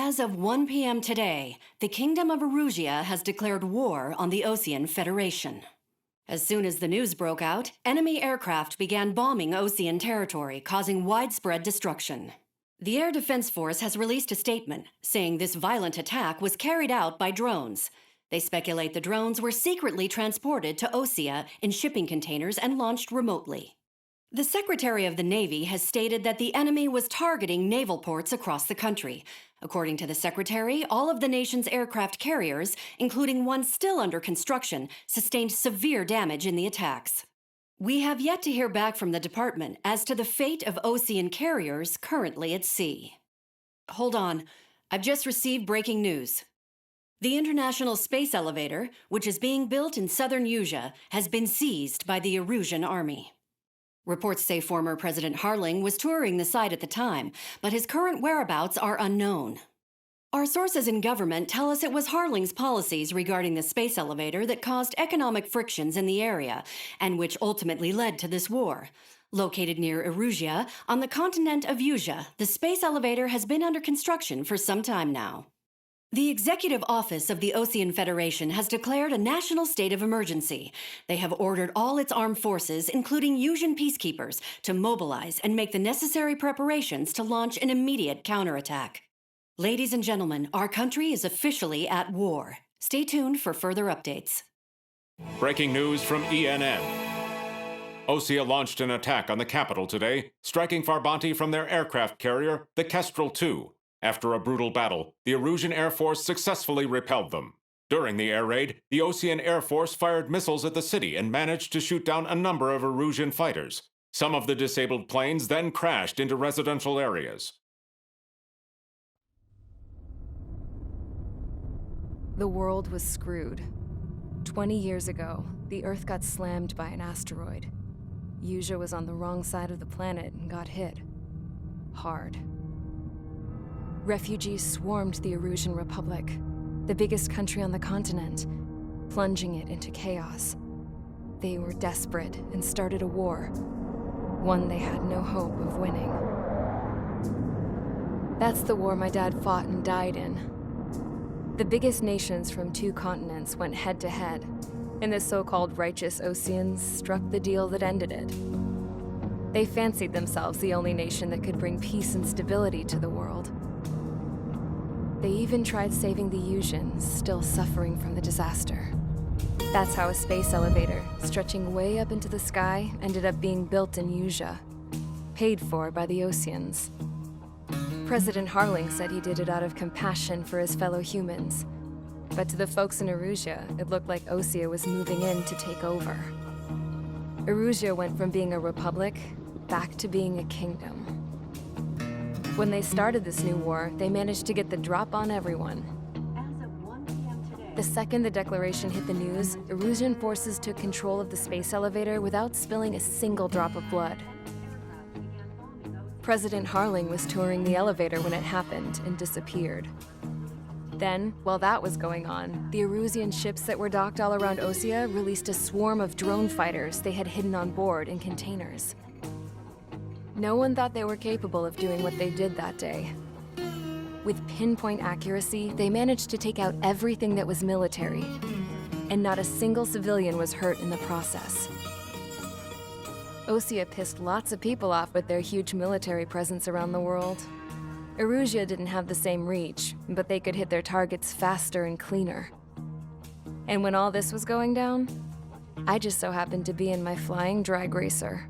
As of 1 p.m. today, the Kingdom of Erusia has declared war on the Osean Federation. As soon as the news broke out, enemy aircraft began bombing Osean territory, causing widespread destruction. The Air Defense Force has released a statement saying this violent attack was carried out by drones. They speculate the drones were secretly transported to Osea in shipping containers and launched remotely. The Secretary of the Navy has stated that the enemy was targeting naval ports across the country. According to the Secretary, all of the nation's aircraft carriers, including one still under construction, sustained severe damage in the attacks. We have yet to hear back from the department as to the fate of Osean carriers currently at sea. Hold on, I've just received breaking news. The International Space Elevator, which is being built in southern Erusia, has been seized by the Erusian army. Reports say former President Harling was touring the site at the time, but his current whereabouts are unknown. Our sources in government tell us it was Harling's policies regarding the space elevator that caused economic frictions in the area, and which ultimately led to this war. Located near Erusia, on the continent of Erusia, the space elevator has been under construction for some time now. The Executive Office of the Osean Federation has declared a national state of emergency. They have ordered all its armed forces, including Erusian peacekeepers, to mobilize and make the necessary preparations to launch an immediate counterattack. Ladies and gentlemen, our country is officially at war. Stay tuned for further updates. Breaking news from ENN. Osea launched an attack on the capital today, striking Farbanti from their aircraft carrier, the Kestrel II. After a brutal battle, the Erusian Air Force successfully repelled them. During the air raid, the Osean Air Force fired missiles at the city and managed to shoot down a number of Erusian fighters. Some of the disabled planes then crashed into residential areas. The world was screwed. 20 years ago, the Earth got slammed by an asteroid. Erusia was on the wrong side of the planet and got hit. Hard. Refugees swarmed the Erusian Republic, the biggest country on the continent, plunging it into chaos. They were desperate and started a war, one they had no hope of winning. That's the war my dad fought and died in. The biggest nations from 2 continents went head-to-head, and the so-called righteous Oseans struck the deal that ended it. They fancied themselves the only nation that could bring peace and stability to the world. They even tried saving the Erusians, still suffering from the disaster. That's how a space elevator, stretching way up into the sky, ended up being built in Erusia, paid for by the Oseans. President Harling said he did it out of compassion for his fellow humans. But to the folks in Erusia, it looked like Osea was moving in to take over. Erusia went from being a republic back to being a kingdom. When they started this new war, they managed to get the drop on everyone. As of 1 p.m. today, The second the declaration hit the news, Erusian forces took control of the space elevator without spilling a single drop of blood. President Harling was touring the elevator when it happened and disappeared. Then, while that was going on, the Erusian ships that were docked all around Osea released a swarm of drone fighters they had hidden on board in containers. No one thought they were capable of doing what they did that day. With pinpoint accuracy, they managed to take out everything that was military, and not a single civilian was hurt in the process. Osea pissed lots of people off with their huge military presence around the world. Erusia didn't have the same reach, but they could hit their targets faster and cleaner. And when all this was going down, I just so happened to be in my flying drag racer.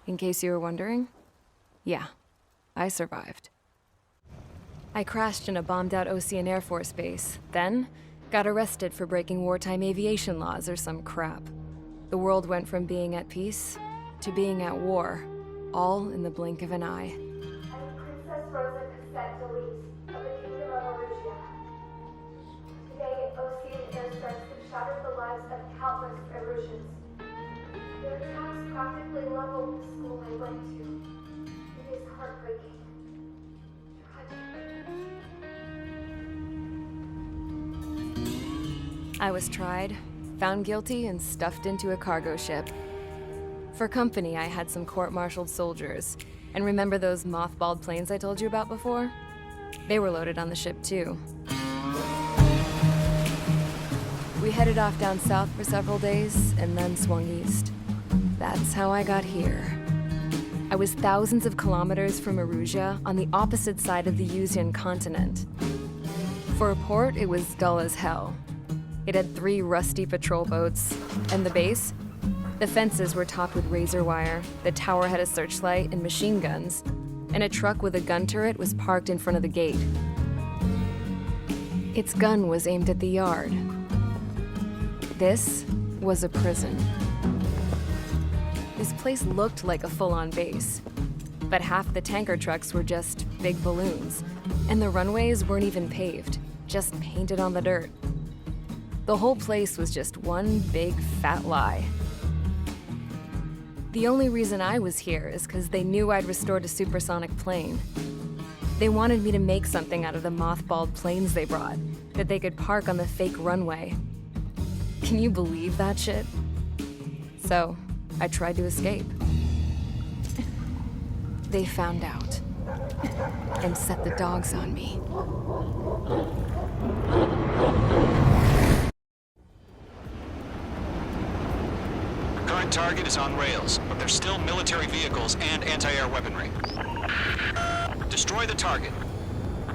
In case you were wondering, yeah, I survived. I crashed in a bombed-out Osean Air Force base, then got arrested for breaking wartime aviation laws or some crap. The world went from being at peace to being at war, all in the blink of an eye. I'm Princess Rosa Cassette-Delise of the Kingdom of Erusia. Today, Osean airstrikes have shattered the lives of countless Erusians. Their attacks practically leveled the school I went to. It is heartbreaking. Tragic. I was tried, found guilty, and stuffed into a cargo ship. For company, I had some court-martialed soldiers. And remember those mothballed planes I told you about before? They were loaded on the ship, too. We headed off down south for several days, and then swung east. That's how I got here. I was thousands of kilometers from Erusia, on the opposite side of the Yuzian continent. For a port, it was dull as hell. It had 3 rusty patrol boats, and the base? The fences were topped with razor wire, the tower had a searchlight and machine guns, and a truck with a gun turret was parked in front of the gate. Its gun was aimed at the yard. This was a prison. This place looked like a full-on base, but half the tanker trucks were just big balloons, and the runways weren't even paved, just painted on the dirt. The whole place was just one big fat lie. The only reason I was here is because they knew I'd restored a supersonic plane. They wanted me to make something out of the mothballed planes they brought, that they could park on the fake runway. Can you believe that shit? So, I tried to escape. They found out, and set the dogs on me. Current target is on rails, but there's still military vehicles and anti-air weaponry. Destroy the target.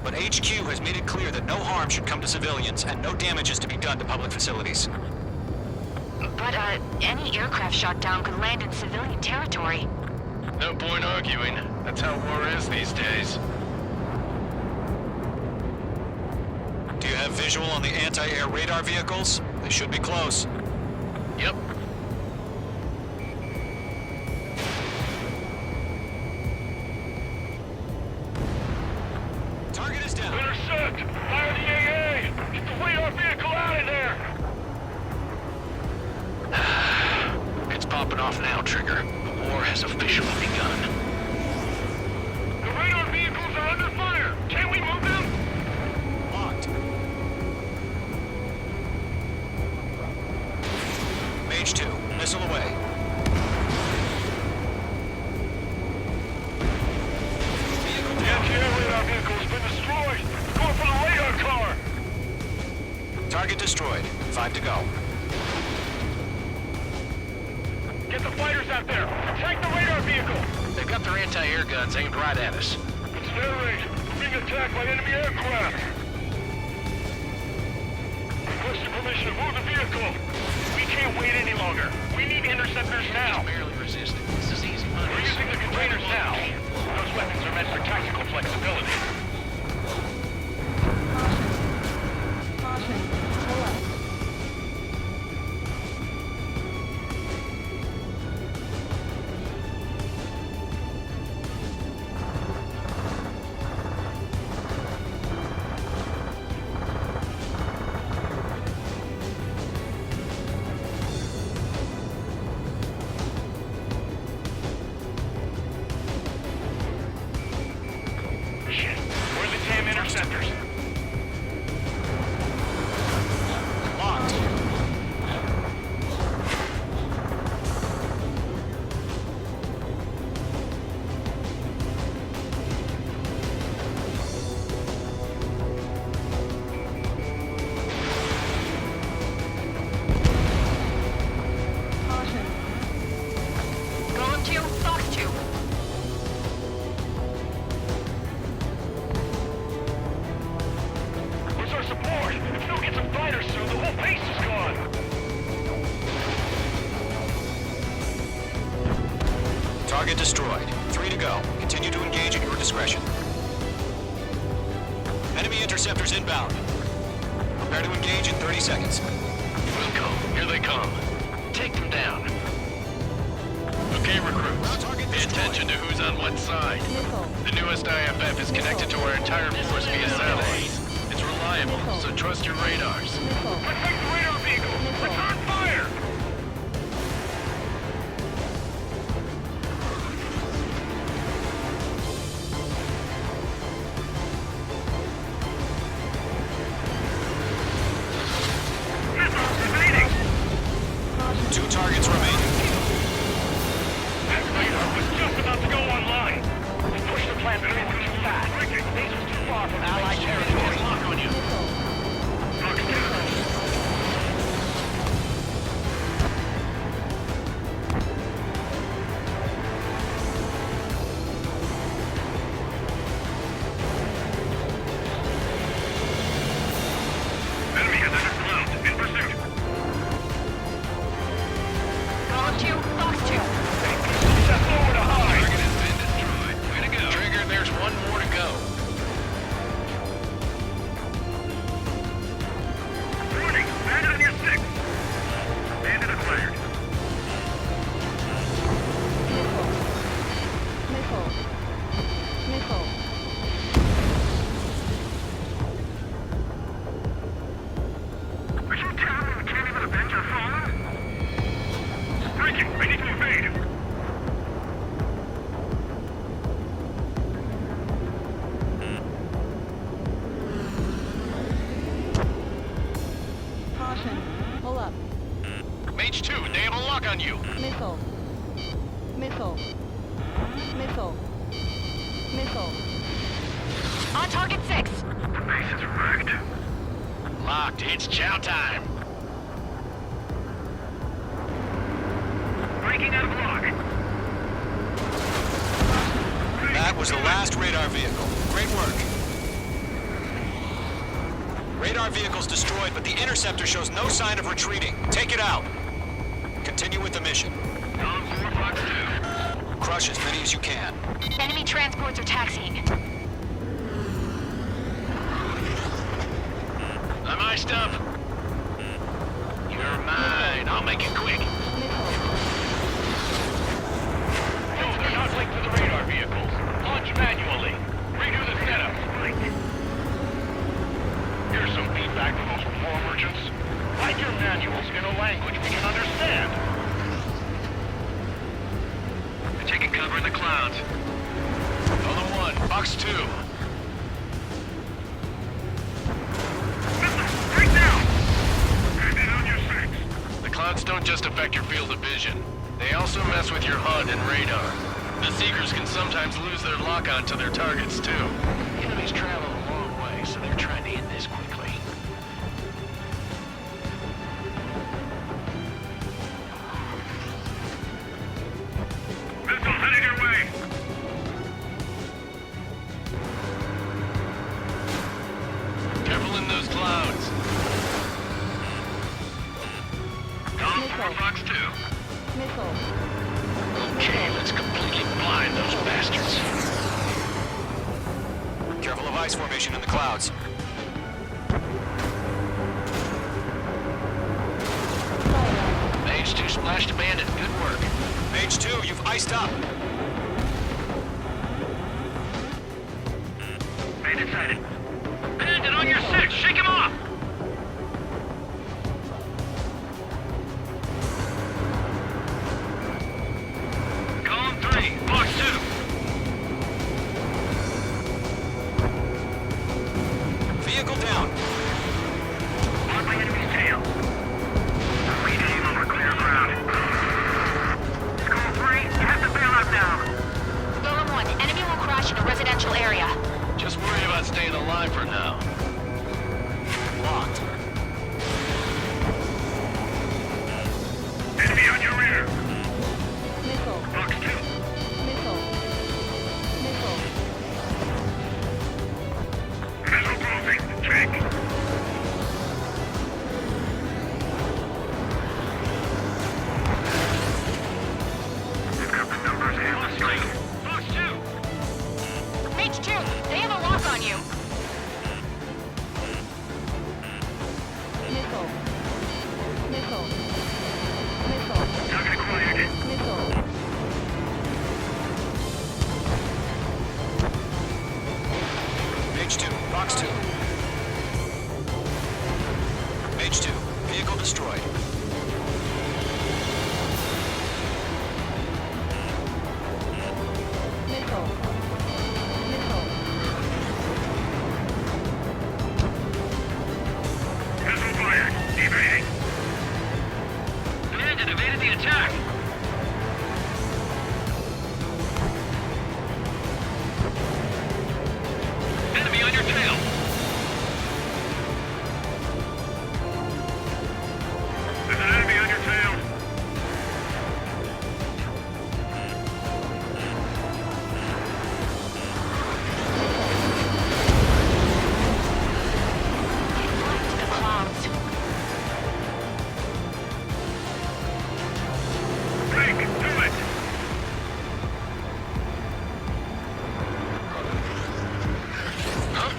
But HQ has made it clear that no harm should come to civilians and no damage is to be done to public facilities. But, any aircraft shot down could land in civilian territory. No point arguing. That's how war is these days. Do you have visual on the anti-air radar vehicles? They should be close. Yep. Target is down. Intercept! Fire the AA! Get the radar vehicle out of there! It's popping off now, Trigger. The war has officially begun. The radar vehicles are under fire! Can we move them? Locked. Mage 2, missile away. The anti-air radar vehicle has been destroyed! Going for the radar car! Target destroyed. 5 to go. Get the fighters out there! Attack the radar vehicle! They've got their anti-air guns aimed right at us. It's their range. We're being attacked by enemy aircraft. Requesting permission to move the vehicle. We can't wait any longer. We need interceptors now. Barely resisting. This is easy money. We're using the containers now. Those weapons are meant for tactical flexibility. Shit. Where are the damn interceptors? Locked. Going to, Fox 2. Where's our support? If we don't get some fighters soon, the whole base is gone. Target destroyed. 3 to go. Continue to engage at your discretion. Enemy interceptors inbound. Prepare to engage in 30 seconds. Wilco, here they come. Take them down. Okay, recruits. Pay attention to who's on what side. The newest IFF is connected to our entire force via satellite. It's reliable, so trust your radars. Protect the radar vehicle! Return fire! Caution. Pull up. Mage 2, they have a lock on you. Missile. Missile. Missile. Missile. On target 6. Base is wrecked. Locked. It's chow time. Breaking out of lock. That was the last radar vehicle. Great work. Radar vehicle's destroyed, but the interceptor shows no sign of retreating. Take it out. Continue with the mission. Dom 4, Fox 2. Crush as many as you can. Enemy transports are taxiing. I'm iced up. You're mine. I'll make it quick. No, they're not linked to the radar vehicles. Launch manually. Redo the setup. Here's some feedback from those floor merchants. Write your manuals in a language we can understand. They're taking cover in the clouds. Other 1, Fox 2. Right now! Headed on your 6. The clouds don't just affect your field of vision. They also mess with your HUD and radar. The Seekers can sometimes lose their lock-on to their targets, too. Enemies travel a long way, so they're trying to hit this quickly. Missile headed your way! Careful in those clouds. Dom 4, Fox 2. Missile. Okay, let's completely blind those bastards. Careful of ice formation in the clouds. Mage 2 splashed a bandit. Good work. Mage 2, you've iced up. Bandit sighted. Bandit on your 6! Shake him off! Column 3, Fox 2. Vehicle down. On my enemy's tail. Reading over clear ground. School 3, you have to bail out now. Golem 1, enemy will crash in a residential area. Just worry about staying alive for now. Locked. Enemy on your rear. Missile. Fox 2. Missile. Missile. Missile closing. Check. We've got the numbers and the strike. Fox 2. Mage 2, they have a lock on you. Missile. Missile. Missile. Target acquired. Missile. Mage 2, Fox 2. Mage 2, vehicle destroyed. Missile. Missile. Missile fired. Evading. Bandit evaded the attack. Enemy on your tail. There's an enemy on your tail. To the clouds. Break. Do it. Huh?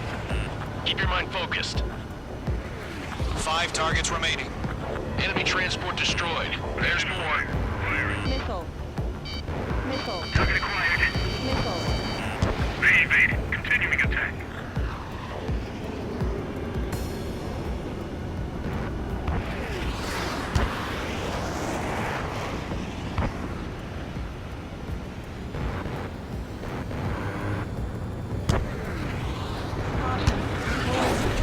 Keep your mind focused. 5 targets remaining. Enemy transport destroyed. There's more. Firing. Missile. Missile. Target acquired. Missile. They evaded. Continuing attack. Caution.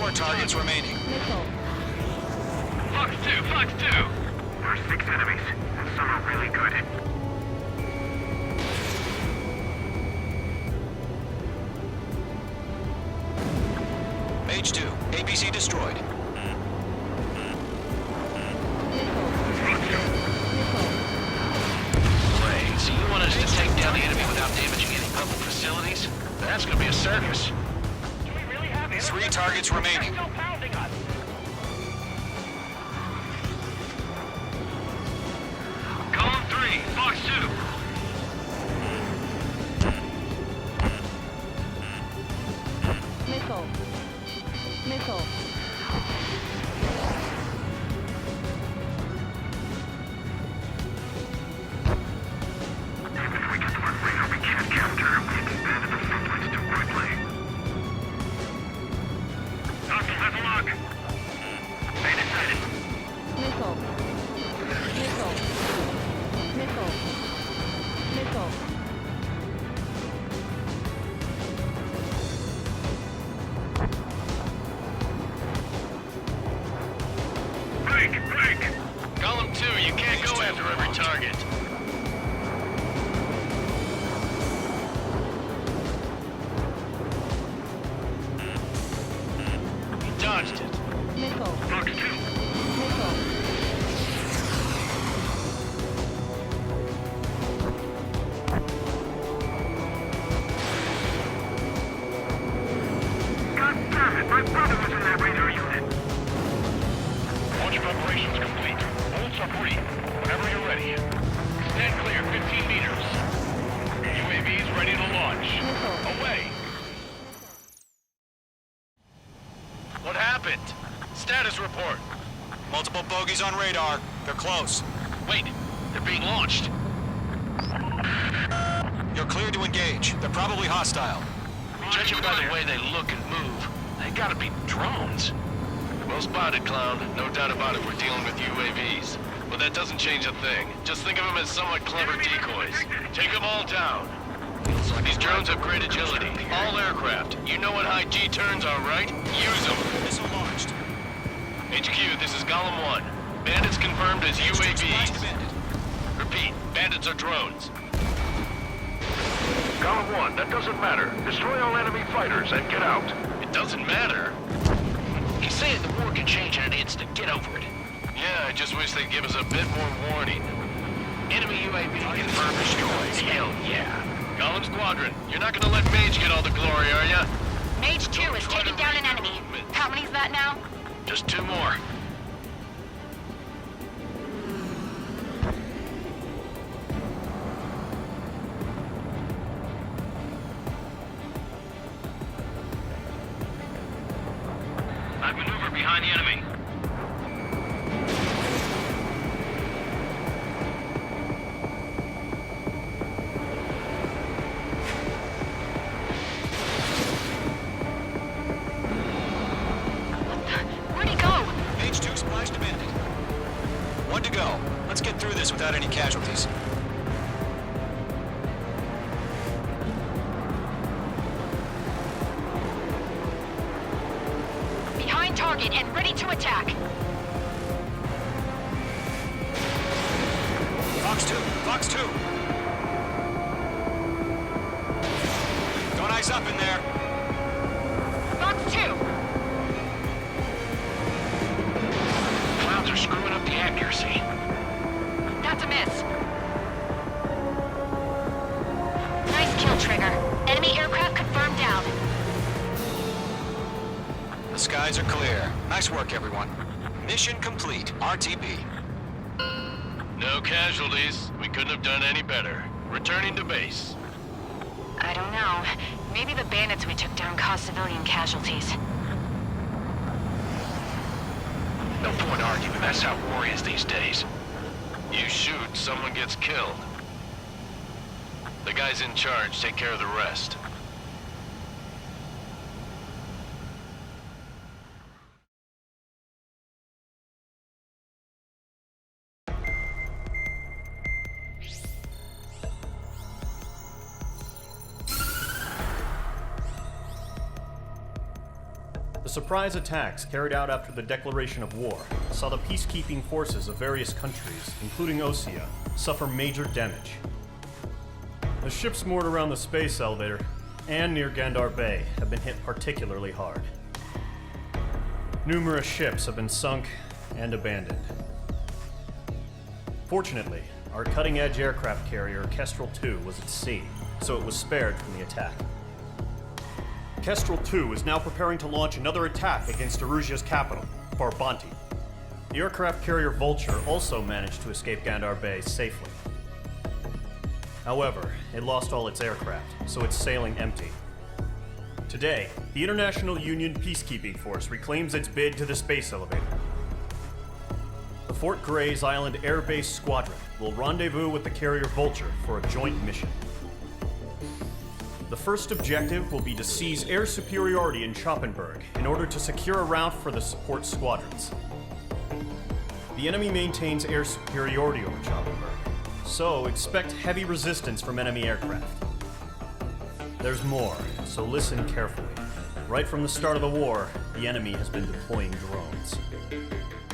4 targets remaining. Missile. Fox 2, Fox 2! There are 6 enemies, and some are really good. Mage 2, APC destroyed. Missile. Wait, so you want us to take down the enemy without damaging any public facilities? That's gonna be a circus. 3 targets remaining. Column 3, Fox 2! Missile. Missile. Even if we get the one radar we can't capture, we expanded the footprints too quickly. Hostile has a lock! Beta sighted. Missile. Missile. Missile. Missile. Break! Break! Column 2, you can't go after every target. You dodged it. Missile. Fox 2! Missile. God damn it, my brother was in that radar unit. Launch preparations complete. Bolts are free. Whenever you're ready. Stand clear, 15 meters. UAVs ready to launch. Missile. Away! What happened? Status report. Multiple bogeys on radar. They're close. Wait, they're being launched. You're cleared to engage. They're probably hostile. Judging by the way they look and move, they gotta be drones. Well spotted, clown. No doubt about it, we're dealing with UAVs. But that doesn't change a thing. Just think of them as somewhat clever decoys. Take them all down. These drones have great agility. All aircraft. You know what high G turns are, right? Use them. Missile launched. HQ, this is Column 1. Bandits confirmed as Splashed UAVs. bandit. Repeat, bandits are drones. Column 1, that doesn't matter. Destroy all enemy fighters and get out. It doesn't matter. He's saying the war can change in an instant. Get over it. Yeah, I just wish they'd give us a bit more warning. Enemy UAV confirmed destroyed. Hell yeah. Column Squadron, you're not gonna let Mage get all the glory, are ya? Mage 2 is taking down an enemy. How many's that now? Just 2 more. I've maneuvered behind the enemy. Where'd he go? Mage 2 splashed a bandit. 1 to go. Let's get through this without any casualties. Behind target and ready to attack. Fox 2. Fox 2. Don't eyes up in there. Fox 2. Clowns are screwing up the accuracy. That's a miss. Nice kill, Trigger. Enemy aircraft confirmed down. The skies are clear. Nice work, everyone. Mission complete. RTB. No casualties. We couldn't have done any better. Returning to base. I don't know. Maybe the bandits we took down caused civilian casualties. No point arguing. That's how war is these days. You shoot, someone gets killed. The guys in charge take care of the rest. The surprise attacks carried out after the declaration of war saw the peacekeeping forces of various countries, including Osea, suffer major damage. The ships moored around the space elevator and near Gandar Bay have been hit particularly hard. Numerous ships have been sunk and abandoned. Fortunately, our cutting-edge aircraft carrier Kestrel 2 was at sea, so it was spared from the attack. Kestrel 2 is now preparing to launch another attack against Erusia's capital, Farbanti. The aircraft carrier Vulture also managed to escape Gandar Bay safely. However, it lost all its aircraft, so it's sailing empty. Today, the International Union Peacekeeping Force reclaims its bid to the space elevator. The Fort Gray's Island Air Base Squadron will rendezvous with the carrier Vulture for a joint mission. The first objective will be to seize air superiority in Schoppenberg in order to secure a route for the support squadrons. The enemy maintains air superiority over Schoppenberg, so expect heavy resistance from enemy aircraft. There's more, so listen carefully. Right from the start of the war, the enemy has been deploying drones.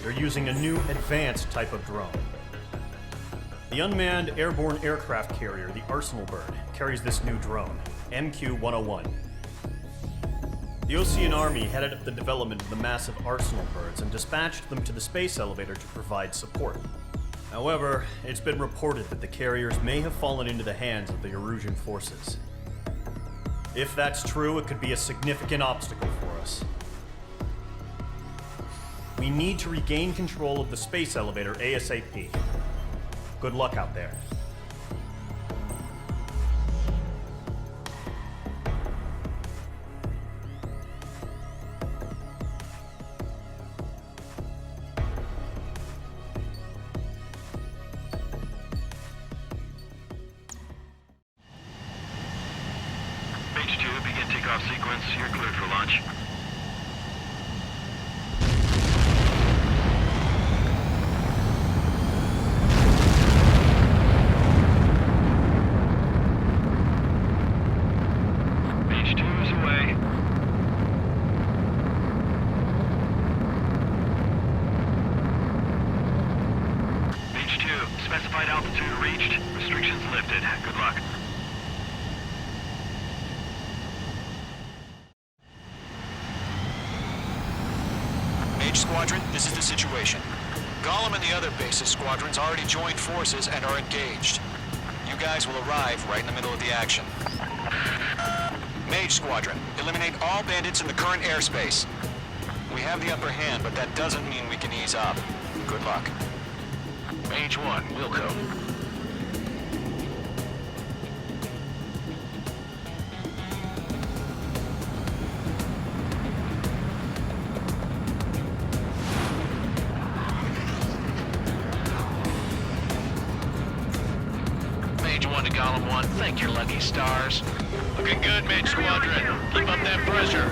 They're using a new advanced type of drone. The unmanned airborne aircraft carrier, the Arsenal Bird, carries this new drone, MQ-101. The Osean Army headed up the development of the massive Arsenal Birds and dispatched them to the space elevator to provide support. However, it's been reported that the carriers may have fallen into the hands of the Erusian forces. If that's true, it could be a significant obstacle for us. We need to regain control of the space elevator ASAP. Good luck out there. H2, begin takeoff sequence. You're cleared for launch. H2 is away. H2, specified altitude reached. Restrictions lifted. Good luck. Mage Squadron, this is the situation. Gollum and the other bases squadrons already joined forces and are engaged. You guys will arrive right in the middle of the action. Mage Squadron, eliminate all bandits in the current airspace. We have the upper hand, but that doesn't mean we can ease up. Good luck. Mage 1, Wilco. Mage 1 to Gollum 1, thank your lucky stars. Looking good, Mage Squadron. Keep up that pressure.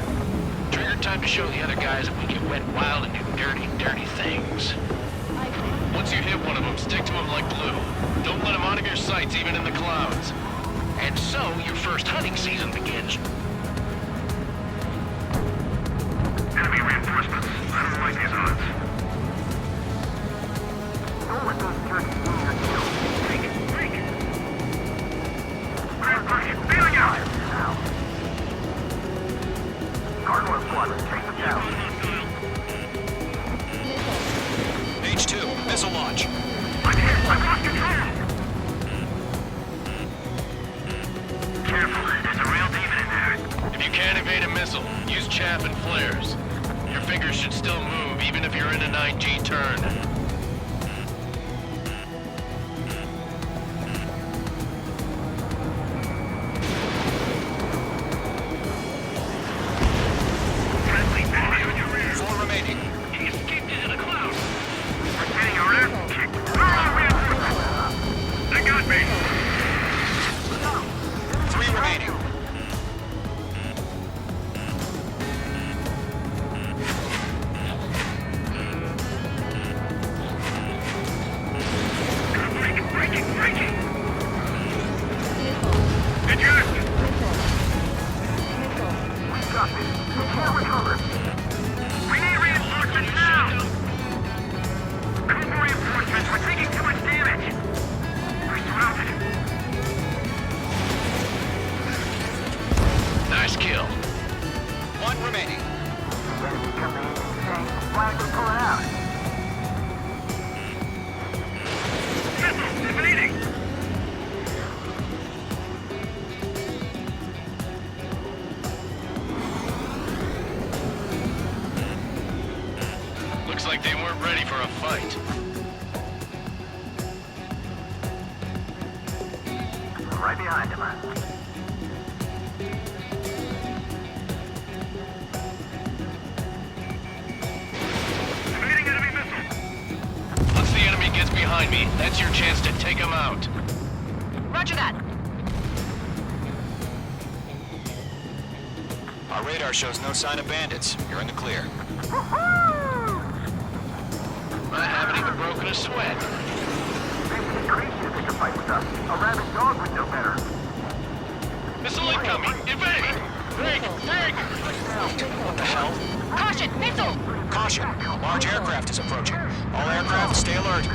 Trigger time to show the other guys that we can wet wild and do dirty, dirty things. Once you hit one of them, stick to them like glue. Don't let them out of your sights, even in the clouds. And so, your first hunting season begins. Enemy reinforcements. I don't like these odds. Don't let those turkeys win your kill. Take it, take it. Clear push, feeling out. Cardinal Squadron, take them down. H2, missile launch. I'm hit, I've lost control. Careful, there's a real demon in there. If you can't evade a missile, use chaff and flares. Your fingers should still move, even if you're in a 9G turn. Four remaining. He escaped into the clouds. We're getting our ass kicked. They got me. 3 remaining. First kill. One remaining. Why are we pulling out? Missiles evading! Looks like they weren't ready for a fight. Right behind him. Evading enemy missile! Once the enemy gets behind me, that's your chance to take him out. Roger that. Our radar shows no sign of bandits. You're in the clear. I haven't even broken a sweat. Maybe creature pick a fight with us. A rabid dog would know better. Missile incoming! Evade! Break! Break! What the hell? Caution! Missile! Caution! Large aircraft is approaching. All aircraft, stay alert.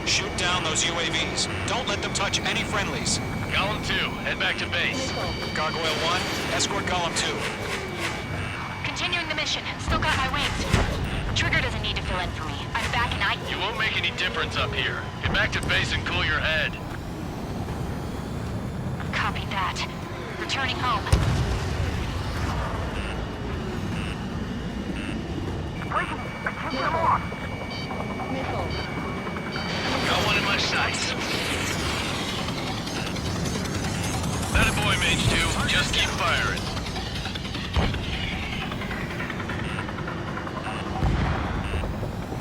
Shoot down those UAVs. Don't let them touch any friendlies. Column 2, head back to base. Gargoyle 1, escort Column 2. Continuing the mission. Still got my wings. Trigger doesn't need to fill in for me. I'm back and You won't make any difference up here. Get back to base and cool your head. Copy that. Returning home. Wait! I can't get him off! Missile. Got one in my sights. That a boy, Mage 2. Just keep firing.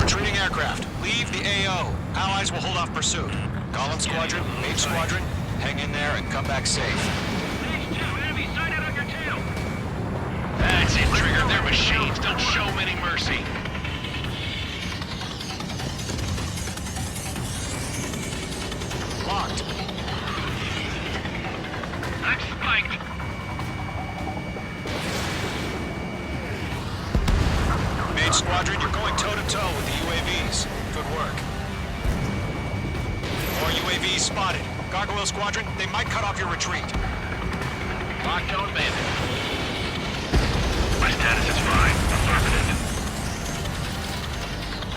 Retreating aircraft. Leave the AO. Allies will hold off pursuit. Golem Squadron, Mage Squadron, hang in there and come back safe. That's it, Trigger. They're machines. Don't show them any mercy. Locked. I'm spiked. Mage Squadron, you're going toe-to-toe with the UAVs. Good work. More UAVs spotted. Gargoyle Squadron, they might cut off your retreat. Locked on bandit. My status is fine. Affirmative.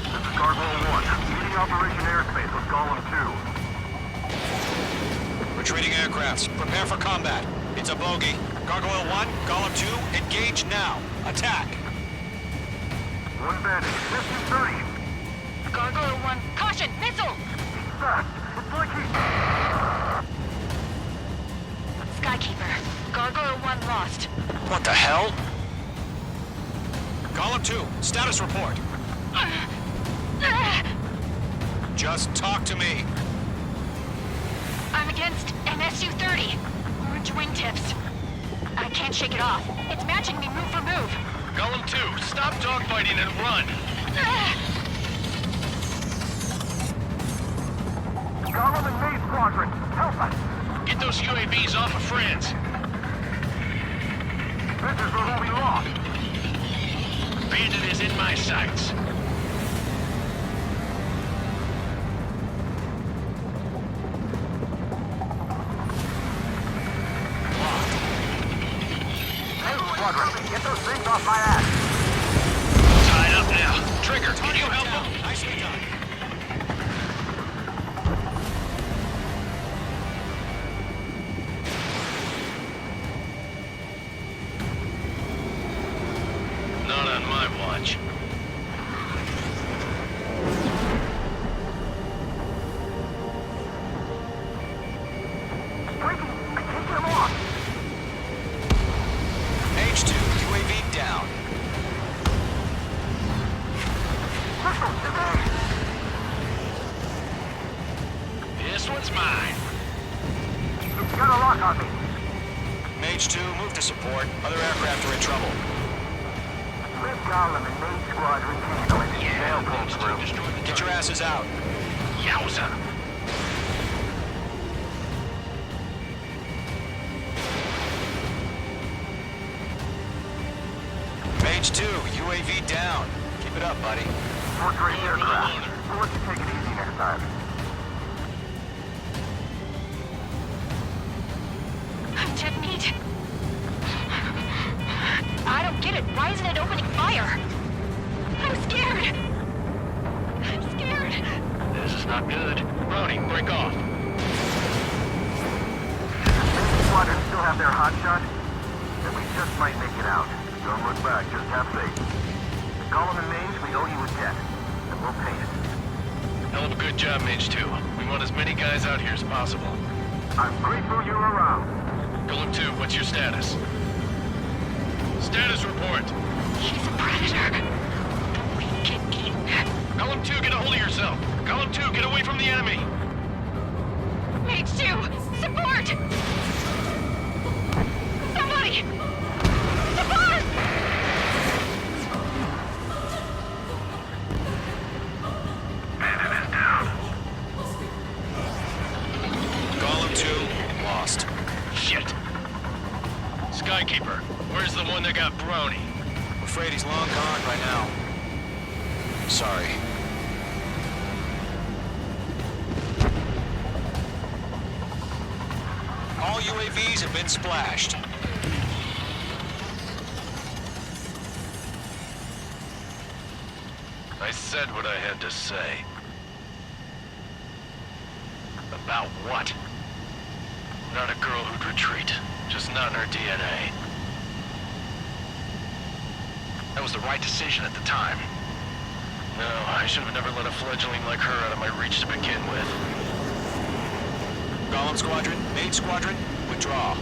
This is Gargoyle 1. Leading Operation Airspace with Golem 2. Retreating aircrafts, prepare for combat. It's a bogey. Gargoyle 1, Golem 2, engage now. Attack. One bandit. Distance 30. Gargoyle 1. Caution! Missile! Fast. It's like he's... Skykeeper. Gargoyle 1 lost. What the hell? Golem 2, status report. Just talk to me. I'm against an Su-30. Orange wingtips. I can't shake it off. It's matching me move for move. Golem 2, stop dogfighting and run. Golem and Mage Squadron, help us! Get those UAVs off of friends. This is where we lost. Bandit is in my sights. Mage Squadron, get those things off my ass! Tied up now. Trigger, can you help him? Nicely done. Not on my watch. Breaking! I can't get him off! H2, UAV down. Missile, evade! This one's mine. It's got a lock on me. Mage 2, move to support. Other aircraft are in trouble. Golem and Main Squadron handle it. They'll pull through. Get your asses out. Yowza! Mage 2, UAV down. Keep it up, buddy. Fourth rate aircraft. We'll let you take it easy next time. I'm dead meat. I don't get it. Why isn't it opening fire? I'm scared. I'm scared. This is not good. Brody, break off. Main Squadron still have their hot shot? Then we just might make it out. Don't look back, just have faith. The Golem and Mange, we owe you a debt. And we'll pay it. Hell of a good job, Mage 2. We want as many guys out here as possible. I'm grateful you're around. Golem 2, what's your status? Status report. He's a predator. We get eaten. Golem 2, get a hold of yourself. Golem 2, get away from the enemy. Mage 2, support! Somebody! Support! Bandit is down. Golem 2, lost. Shit. Skykeeper, where's the one that got Brony? I'm afraid he's long gone by now. Sorry. All UAVs have been splashed. I said what I had to say. About what? Not a girl who'd retreat. Just not in her DNA. That was the right decision at the time. No, I should have never let a fledgling like her out of my reach to begin with. Golem Squadron, Maid Squadron, withdraw.